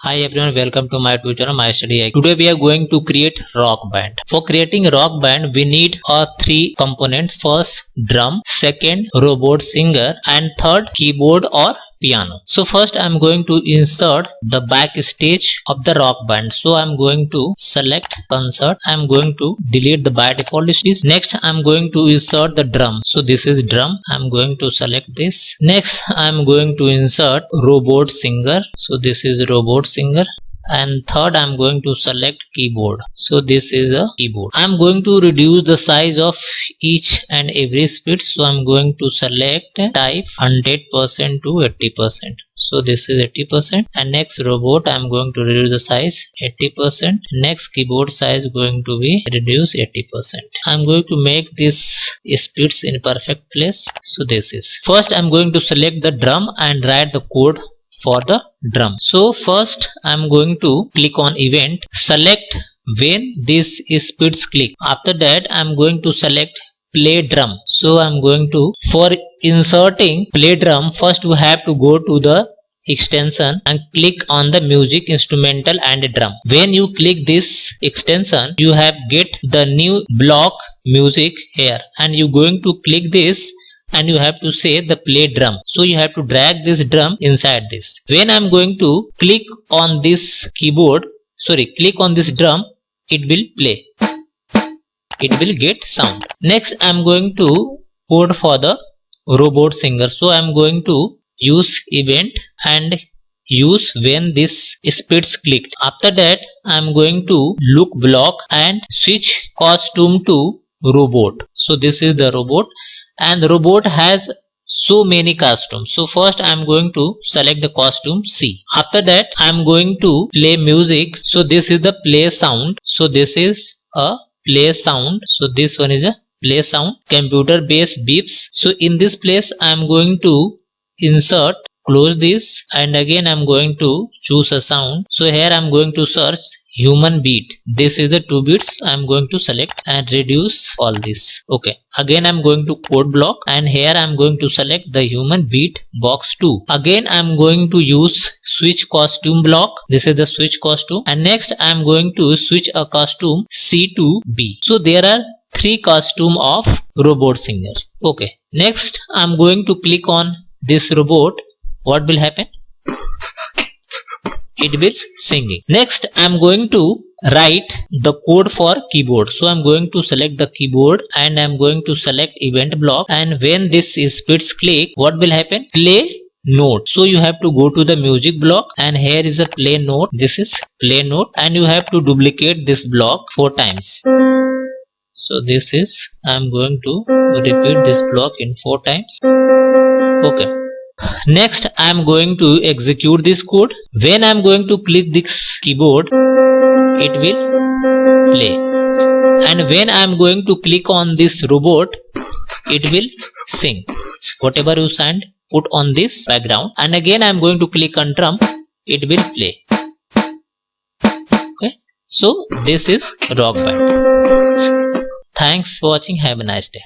Hi everyone, welcome to my YouTube channel, My Study IQ. Today we are going to create rock band. For creating a rock band, we need three components. First, drum. Second, robot singer. And third, keyboard or piano. So first I am going to insert the backstage of the rock band. So I am going to select concert. I am going to delete the by default list. Next I am going to insert the drum. So this is drum. I am going to select this. Next I am going to insert robot singer. So this is robot singer. And third I am going to select keyboard. So this is a keyboard. I am going to reduce the size of each and every speed. So I am going to select type 100% to 80%. So this is 80%. And next robot I am going to reduce the size 80%. Next keyboard size going to be reduced 80%. I am going to make this speeds in perfect place. So this is first I am going to select the drum and write the code for the drum. So first I am going to click on event, select when this speeds click. After that I am going to select play drum. So I am going to, for inserting play drum, first we have to go to the extension and click on the music instrumental and drum. When you click this extension, you have get the new block music here, and you going to click this and you have to say the play drum. So you have to drag this drum inside this. When I'm going to click on this click on this drum, it will play. It will get sound. Next I'm going to code for the robot singer. So I'm going to use event and use when this speeds clicked. After that I'm going to look block and switch costume to robot. So this is the robot. And the robot has so many costumes. So first I am going to select the costume C. After that I am going to play music. So this is the play sound. So this is a play sound. So this one is a play sound. Computer based beeps. So in this place I am going to insert, close this, and again I am going to choose a sound. So here I am going to search human beat. This is the 2 bits. I am going to select and reduce all this. Okay. Again I am going to code block, and here I am going to select the human beat box 2. Again I am going to use switch costume block. This is the switch costume. And next I am going to switch a costume C to B. So there are 3 costume of robot singer. Okay. Next I am going to click on this robot. What will happen? It will singing. Next I am going to write the code for keyboard. So I am going to select the keyboard and I am going to select event block, and when this speeds click, what will happen? Play note. So you have to go to the music block, and here is a play note. This is play note, and you have to duplicate this block 4 times. So this is, I am going to repeat this block in 4 times. Okay. Next I am going to execute this code. When I am going to click this keyboard, it will play. And when I am going to click on this robot, it will sing. Whatever you send, put on this background. And again I am going to click on drum, it will play. Okay. So this is rock band. Thanks for watching. Have a nice day.